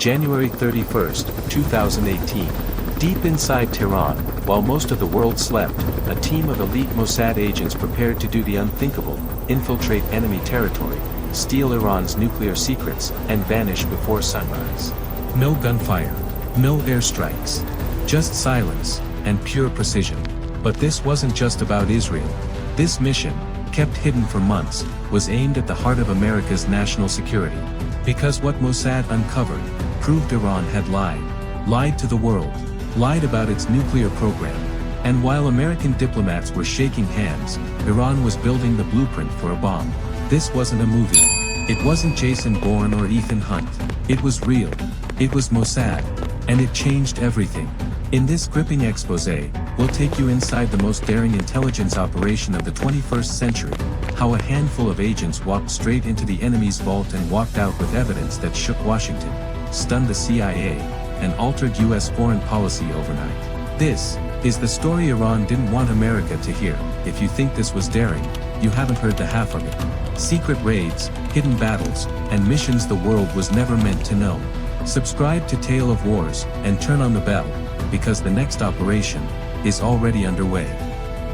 January 31, 2018. Deep inside Tehran, while most of the world slept, a team of elite Mossad agents prepared to do the unthinkable: infiltrate enemy territory, steal Iran's nuclear secrets, and vanish before sunrise. No gunfire, no airstrikes, just silence and pure precision. But this wasn't just about Israel. This mission, kept hidden for months, was aimed at the heart of America's national security. Because what Mossad uncovered proved Iran had lied to the world, lied about its nuclear program. And while American diplomats were shaking hands, Iran was building the blueprint for a bomb. This wasn't a movie. It wasn't Jason Bourne or Ethan Hunt. It was real. It was Mossad. And it changed everything. In this gripping exposé, we'll take you inside the most daring intelligence operation of the 21st century, how a handful of agents walked straight into the enemy's vault and walked out with evidence that shook Washington, stunned the CIA, and altered US foreign policy overnight. This is the story Iran didn't want America to hear. If you think this was daring, you haven't heard the half of it. Secret raids, hidden battles, and missions the world was never meant to know. Subscribe to Tale of Wars, and turn on the bell, because the next operation is already underway.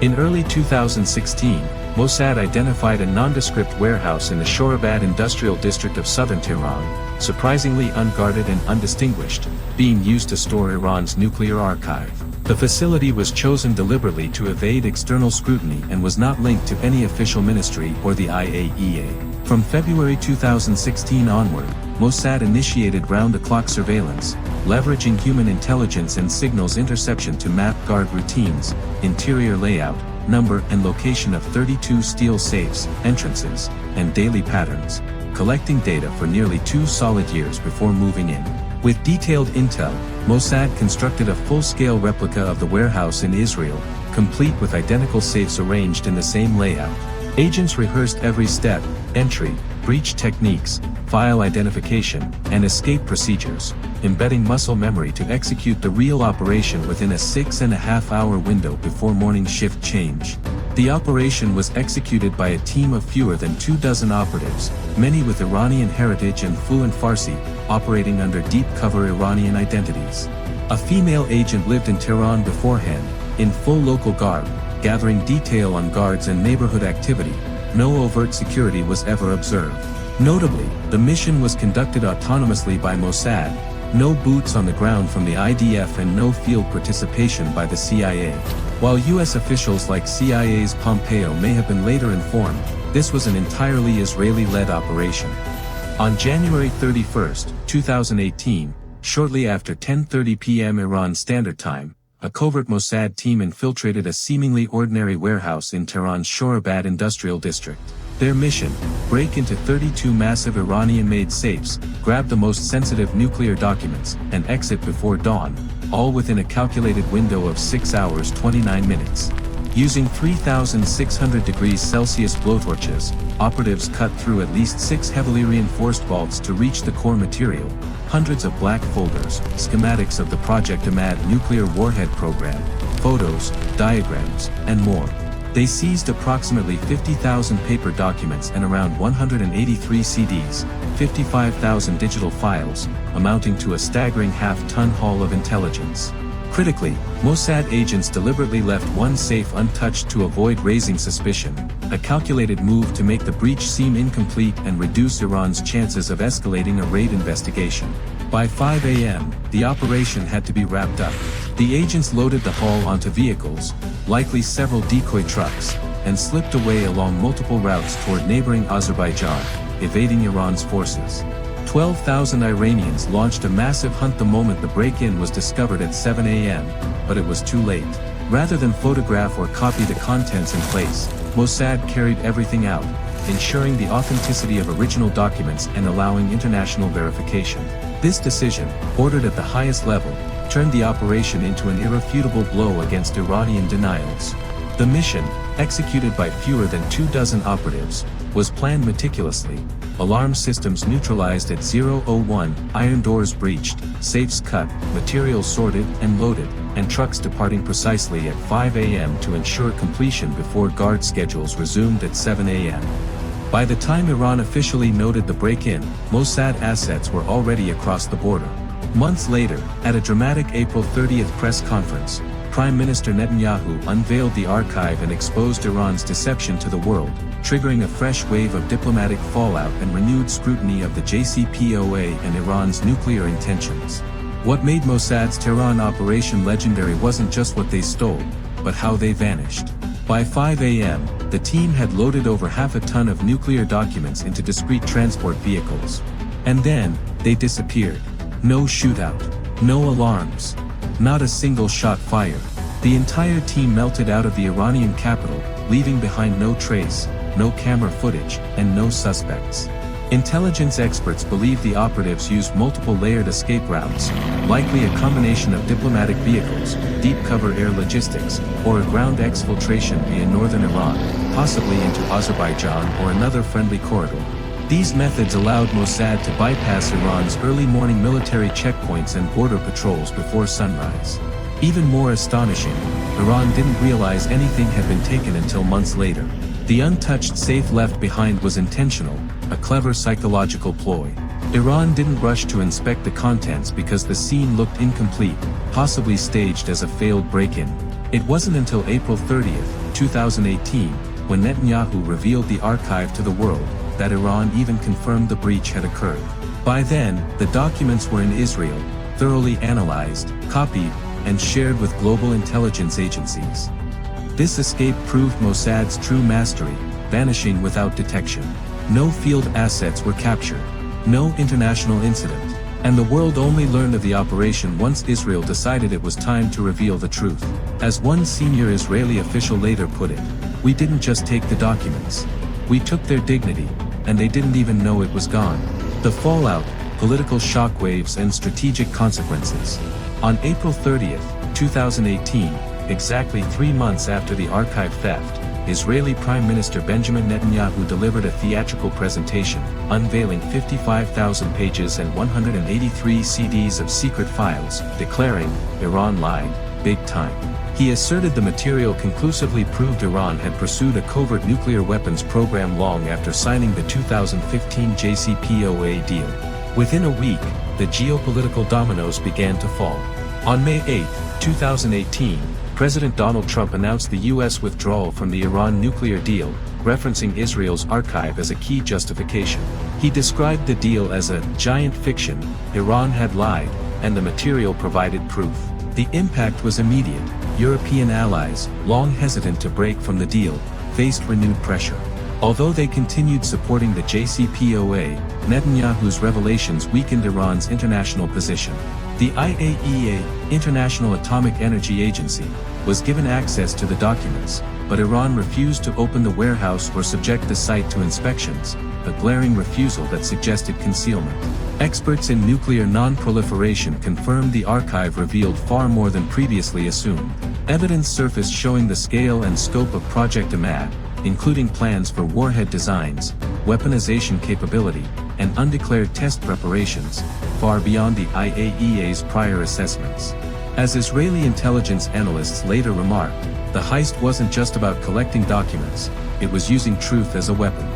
In early 2016, Mossad identified a nondescript warehouse in the Shohrabad industrial district of southern Tehran, surprisingly unguarded and undistinguished, being used to store Iran's nuclear archive. The facility was chosen deliberately to evade external scrutiny and was not linked to any official ministry or the IAEA. From February 2016 onward, Mossad initiated round-the-clock surveillance, leveraging human intelligence and signals interception to map guard routines, interior layout, number and location of 32 steel safes, entrances, and daily patterns, collecting data for nearly 2 solid years before moving in. With detailed intel, Mossad constructed a full-scale replica of the warehouse in Israel, complete with identical safes arranged in the same layout. Agents rehearsed every step: entry, breach techniques, file identification, and escape procedures, embedding muscle memory to execute the real operation within a 6.5-hour window before morning shift change. The operation was executed by a team of fewer than 24 operatives, many with Iranian heritage and fluent Farsi, operating under deep-cover Iranian identities. A female agent lived in Tehran beforehand, in full local garb, gathering detail on guards and neighborhood activity. No overt security was ever observed. Notably, the mission was conducted autonomously by Mossad, no boots on the ground from the IDF and no field participation by the CIA. While US officials like CIA's Pompeo may have been later informed, this was an entirely Israeli-led operation. On January 31, 2018, shortly after 10:30 p.m. Iran Standard Time, a covert Mossad team infiltrated a seemingly ordinary warehouse in Tehran's Shohrabad industrial district. Their mission: break into 32 massive Iranian-made safes, grab the most sensitive nuclear documents, and exit before dawn, all within a calculated window of 6 hours 29 minutes. Using 3,600 degrees Celsius blowtorches, operatives cut through at least 6 heavily reinforced vaults to reach the core material: hundreds of black folders, schematics of the Project Ahmad nuclear warhead program, photos, diagrams, and more. They seized approximately 50,000 paper documents and around 183 CDs, 55,000 digital files, amounting to a staggering half-ton haul of intelligence. Critically, Mossad agents deliberately left one safe untouched to avoid raising suspicion, a calculated move to make the breach seem incomplete and reduce Iran's chances of escalating a raid investigation. By 5 a.m., the operation had to be wrapped up. The agents loaded the haul onto vehicles, likely several decoy trucks, and slipped away along multiple routes toward neighboring Azerbaijan, evading Iran's forces. 12,000 Iranians launched a massive hunt the moment the break-in was discovered at 7 a.m., but it was too late. Rather than photograph or copy the contents in place, Mossad carried everything out, ensuring the authenticity of original documents and allowing international verification. This decision, ordered at the highest level, turned the operation into an irrefutable blow against Iranian denials. The mission, executed by fewer than 24 operatives, was planned meticulously: alarm systems neutralized at 0:01, iron doors breached, safes cut, materials sorted and loaded, and trucks departing precisely at 5 a.m. to ensure completion before guard schedules resumed at 7 a.m. By the time Iran officially noted the break-in, Mossad assets were already across the border. Months later, at a dramatic April 30th press conference, Prime Minister Netanyahu unveiled the archive and exposed Iran's deception to the world, triggering a fresh wave of diplomatic fallout and renewed scrutiny of the JCPOA and Iran's nuclear intentions. What made Mossad's Tehran operation legendary wasn't just what they stole, but how they vanished. By 5 a.m., the team had loaded over half a ton of nuclear documents into discrete transport vehicles. And then, they disappeared. No shootout. No alarms. Not a single shot fired. The entire team melted out of the Iranian capital, leaving behind no trace, no camera footage, and no suspects. Intelligence experts believe the operatives used multiple layered escape routes, likely a combination of diplomatic vehicles, deep cover air logistics, or a ground exfiltration via northern Iran, possibly into Azerbaijan or another friendly corridor. These methods allowed Mossad to bypass Iran's early morning military checkpoints and border patrols before sunrise. Even more astonishing, Iran didn't realize anything had been taken until months later. The untouched safe left behind was intentional, a clever psychological ploy. Iran didn't rush to inspect the contents because the scene looked incomplete, possibly staged as a failed break-in. It wasn't until April 30th, 2018, when Netanyahu revealed the archive to the world, that Iran even confirmed the breach had occurred. By then, the documents were in Israel, thoroughly analyzed, copied, and shared with global intelligence agencies. This escape proved Mossad's true mastery, vanishing without detection. No field assets were captured. No international incident. And the world only learned of the operation once Israel decided it was time to reveal the truth. As one senior Israeli official later put it, "We didn't just take the documents. We took their dignity, and they didn't even know it was gone." The fallout, political shockwaves and strategic consequences. On April 30th, 2018, exactly 3 months after the archive theft, Israeli Prime Minister Benjamin Netanyahu delivered a theatrical presentation, unveiling 55,000 pages and 183 CDs of secret files, declaring, "Iran lied, big time." He asserted the material conclusively proved Iran had pursued a covert nuclear weapons program long after signing the 2015 JCPOA deal. Within a week, the geopolitical dominoes began to fall. On May 8, 2018, President Donald Trump announced the U.S. withdrawal from the Iran nuclear deal, referencing Israel's archive as a key justification. He described the deal as a giant fiction. Iran had lied, and the material provided proof. The impact was immediate. European allies, long hesitant to break from the deal, faced renewed pressure. Although they continued supporting the JCPOA, Netanyahu's revelations weakened Iran's international position. The IAEA, International Atomic Energy Agency, was given access to the documents, but Iran refused to open the warehouse or subject the site to inspections, a glaring refusal that suggested concealment. Experts in nuclear non-proliferation confirmed the archive revealed far more than previously assumed. Evidence surfaced showing the scale and scope of Project Ahmad, including plans for warhead designs, weaponization capability, and undeclared test preparations, far beyond the IAEA's prior assessments. As Israeli intelligence analysts later remarked, the heist wasn't just about collecting documents, it was using truth as a weapon.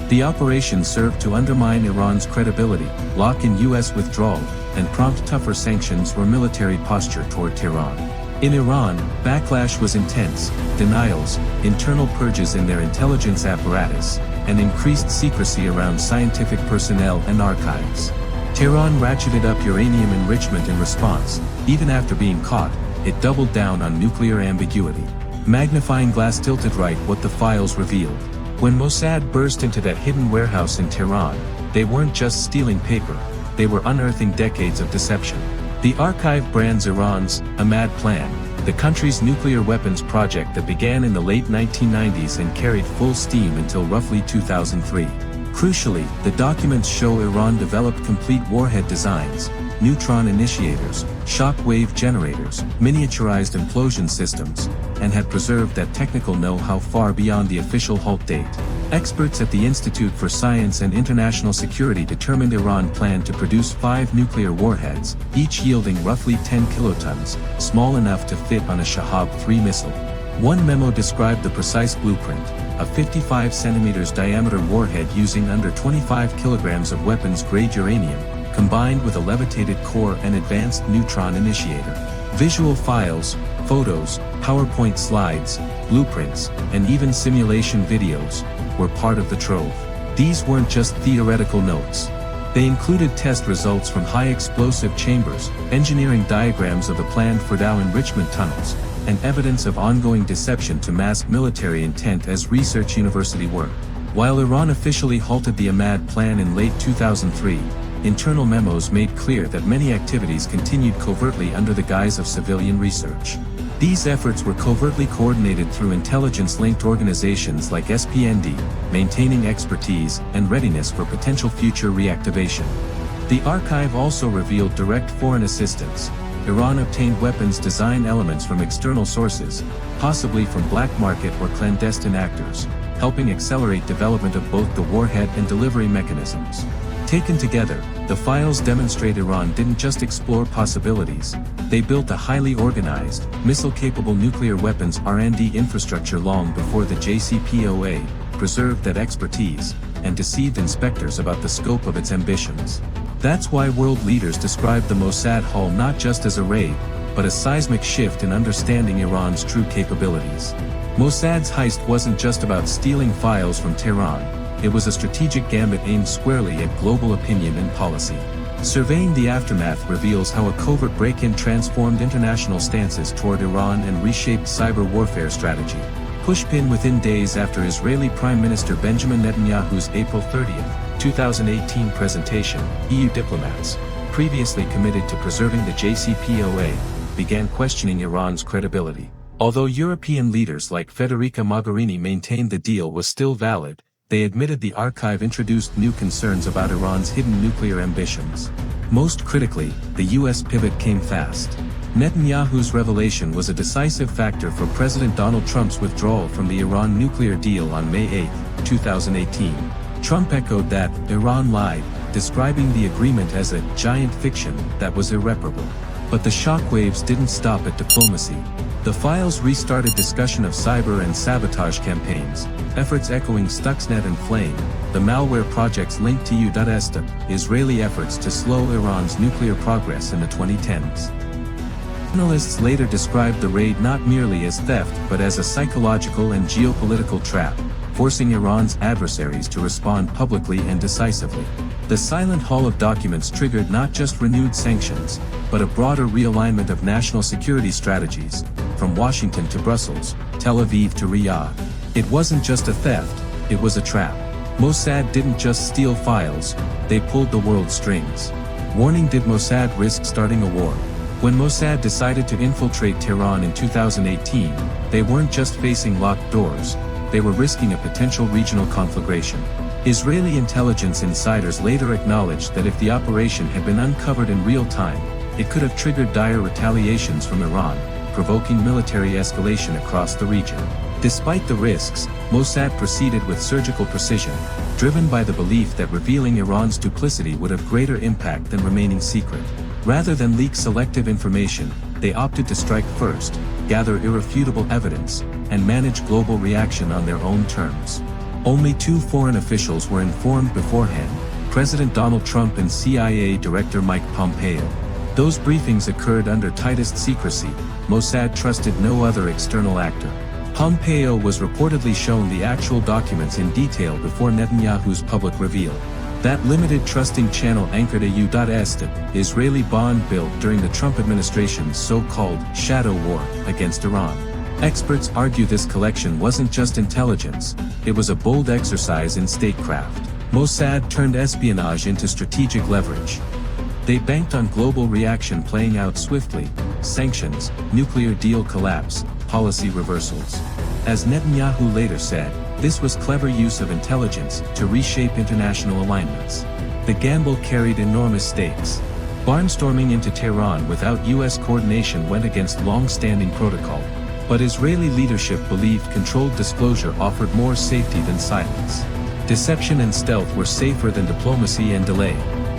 The operation served to undermine Iran's credibility, lock in U.S. withdrawal, and prompt tougher sanctions or military posture toward Tehran. In Iran, backlash was intense, denials, internal purges in their intelligence apparatus, and increased secrecy around scientific personnel and archives. Tehran ratcheted up uranium enrichment in response. Even after being caught, it doubled down on nuclear ambiguity. Magnifying glass tilted right what the files revealed. When Mossad burst into that hidden warehouse in Tehran, they weren't just stealing paper, they were unearthing decades of deception. The archive brands Iran's Ahmad Plan, the country's nuclear weapons project that began in the late 1990s and carried full steam until roughly 2003. Crucially, the documents show Iran developed complete warhead designs, neutron initiators, shock-wave generators, miniaturized implosion systems, and had preserved that technical know-how far beyond the official halt date. Experts at the Institute for Science and International Security determined Iran planned to produce 5 nuclear warheads, each yielding roughly 10 kilotons, small enough to fit on a Shahab-3 missile. One memo described the precise blueprint, a 55 centimeters diameter warhead using under 25 kilograms of weapons-grade uranium, combined with a levitated core and advanced neutron initiator. Visual files, photos, PowerPoint slides, blueprints, and even simulation videos were part of the trove. These weren't just theoretical notes. They included test results from high-explosive chambers, engineering diagrams of the planned Fordow enrichment tunnels, and evidence of ongoing deception to mask military intent as research university work. While Iran officially halted the Ahmad plan in late 2003, internal memos made clear that many activities continued covertly under the guise of civilian research. These efforts were covertly coordinated through intelligence-linked organizations like SPND, maintaining expertise and readiness for potential future reactivation. The archive also revealed direct foreign assistance. Iran obtained weapons design elements from external sources, possibly from black market or clandestine actors, helping accelerate development of both the warhead and delivery mechanisms. Taken together, the files demonstrate Iran didn't just explore possibilities, they built a highly organized, missile-capable nuclear weapons R&D infrastructure long before the JCPOA preserved that expertise, and deceived inspectors about the scope of its ambitions. That's why world leaders described the Mossad haul not just as a raid, but a seismic shift in understanding Iran's true capabilities. Mossad's heist wasn't just about stealing files from Tehran, it was a strategic gambit aimed squarely at global opinion and policy. Surveying the aftermath reveals how a covert break-in transformed international stances toward Iran and reshaped cyber warfare strategy. Pushpin within days after Israeli Prime Minister Benjamin Netanyahu's April 30, 2018 presentation, EU diplomats, previously committed to preserving the JCPOA, began questioning Iran's credibility. Although European leaders like Federica Mogherini maintained the deal was still valid, they admitted the archive introduced new concerns about Iran's hidden nuclear ambitions. Most critically, the US pivot came fast. Netanyahu's revelation was a decisive factor for President Donald Trump's withdrawal from the Iran nuclear deal on May 8, 2018. Trump echoed that Iran lied, describing the agreement as a giant fiction that was irreparable. But the shockwaves didn't stop at diplomacy. The files restarted discussion of cyber and sabotage campaigns, efforts echoing Stuxnet and Flame, the malware projects linked to U.est, Israeli efforts to slow Iran's nuclear progress in the 2010s. Analysts later described the raid not merely as theft but as a psychological and geopolitical trap, forcing Iran's adversaries to respond publicly and decisively. The silent haul of documents triggered not just renewed sanctions, but a broader realignment of national security strategies, from Washington to Brussels, Tel Aviv to Riyadh. It wasn't just a theft, it was a trap. Mossad didn't just steal files, they pulled the world's strings. Warning: did Mossad risk starting a war? When Mossad decided to infiltrate Tehran in 2018, they weren't just facing locked doors, they were risking a potential regional conflagration. Israeli intelligence insiders later acknowledged that if the operation had been uncovered in real time, it could have triggered dire retaliations from Iran, provoking military escalation across the region. Despite the risks, Mossad proceeded with surgical precision, driven by the belief that revealing Iran's duplicity would have greater impact than remaining secret. Rather than leak selective information, they opted to strike first, gather irrefutable evidence, and manage global reaction on their own terms. Only two foreign officials were informed beforehand, President Donald Trump and CIA Director Mike Pompeo. Those briefings occurred under tightest secrecy. Mossad trusted no other external actor. Pompeo was reportedly shown the actual documents in detail before Netanyahu's public reveal. That limited trusting channel anchored a U.est, Israeli bond built during the Trump administration's so-called shadow war against Iran. Experts argue this collection wasn't just intelligence, it was a bold exercise in statecraft. Mossad turned espionage into strategic leverage. They banked on global reaction playing out swiftly: sanctions, nuclear deal collapse, policy reversals. As Netanyahu later said, this was clever use of intelligence to reshape international alignments. The gamble carried enormous stakes. Barnstorming into Tehran without U.S. coordination went against long-standing protocol. But Israeli leadership believed controlled disclosure offered more safety than silence. Deception and stealth were safer than diplomacy and delay.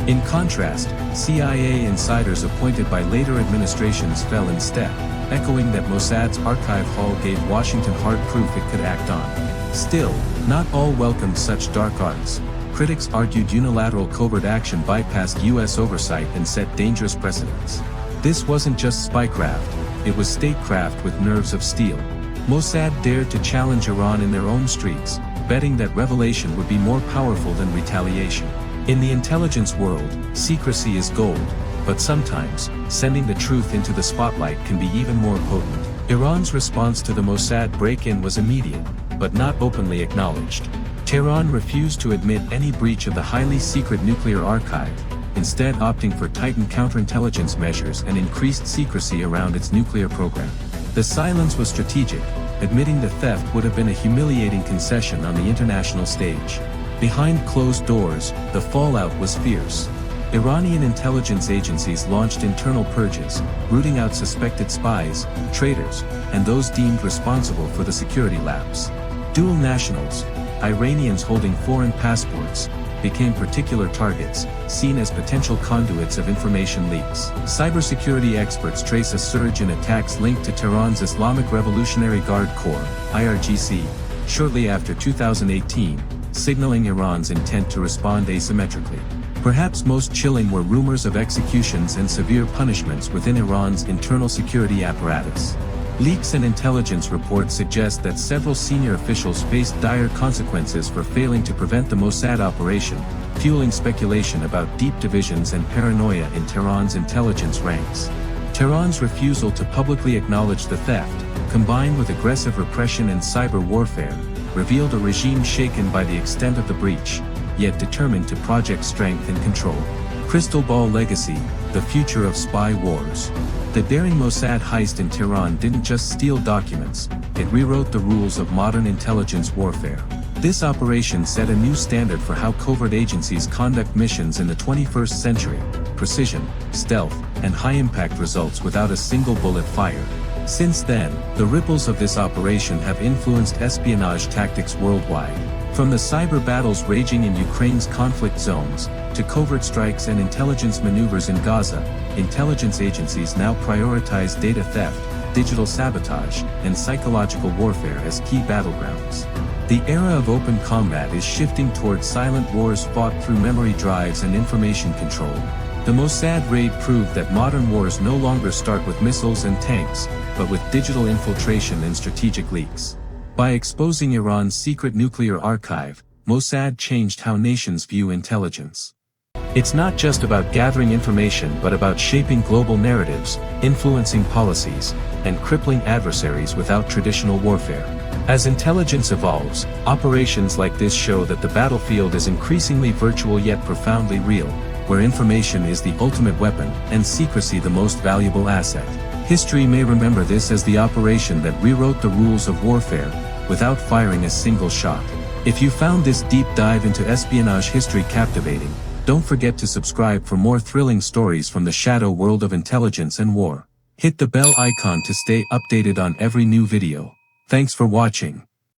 In contrast, CIA insiders appointed by later administrations fell in step, echoing that Mossad's archive haul gave Washington hard proof it could act on. Still, not all welcomed such dark arts. Critics argued unilateral covert action bypassed U.S. oversight and set dangerous precedents. This wasn't just spycraft, it was statecraft with nerves of steel. Mossad dared to challenge Iran in their own streets, betting that revelation would be more powerful than retaliation. In the intelligence world, secrecy is gold, but sometimes, sending the truth into the spotlight can be even more potent. Iran's response to the Mossad break-in was immediate, but not openly acknowledged. Tehran refused to admit any breach of the highly secret nuclear archive, instead opting for tightened counterintelligence measures and increased secrecy around its nuclear program. The silence was strategic, admitting the theft would have been a humiliating concession on the international stage. Behind closed doors, the fallout was fierce. Iranian intelligence agencies launched internal purges, rooting out suspected spies, traitors, and those deemed responsible for the security lapse. Dual nationals, Iranians holding foreign passports, became particular targets, seen as potential conduits of information leaks. Cybersecurity experts trace a surge in attacks linked to Tehran's Islamic Revolutionary Guard Corps, IRGC, shortly after 2018, signaling Iran's intent to respond asymmetrically. Perhaps most chilling were rumors of executions and severe punishments within Iran's internal security apparatus. Leaks and intelligence reports suggest that several senior officials faced dire consequences for failing to prevent the Mossad operation, fueling speculation about deep divisions and paranoia in Tehran's intelligence ranks. Tehran's refusal to publicly acknowledge the theft, combined with aggressive repression and cyber warfare, revealed a regime shaken by the extent of the breach, yet determined to project strength and control. Crystal Ball Legacy, the future of spy wars. The daring Mossad heist in Tehran didn't just steal documents, it rewrote the rules of modern intelligence warfare. This operation set a new standard for how covert agencies conduct missions in the 21st century: precision, stealth, and high-impact results without a single bullet fired. Since then, the ripples of this operation have influenced espionage tactics worldwide. From the cyber battles raging in Ukraine's conflict zones, to covert strikes and intelligence maneuvers in Gaza, intelligence agencies now prioritize data theft, digital sabotage, and psychological warfare as key battlegrounds. The era of open combat is shifting toward silent wars fought through memory drives and information control. The Mossad Raid proved that modern wars no longer start with missiles and tanks, but with digital infiltration and strategic leaks. By exposing Iran's secret nuclear archive, Mossad changed how nations view intelligence. It's not just about gathering information but about shaping global narratives, influencing policies, and crippling adversaries without traditional warfare. As intelligence evolves, operations like this show that the battlefield is increasingly virtual yet profoundly real, where information is the ultimate weapon and secrecy the most valuable asset. History may remember this as the operation that rewrote the rules of warfare, without firing a single shot. If you found this deep dive into espionage history captivating, don't forget to subscribe for more thrilling stories from the shadow world of intelligence and war. Hit the bell icon to stay updated on every new video. Thanks for watching.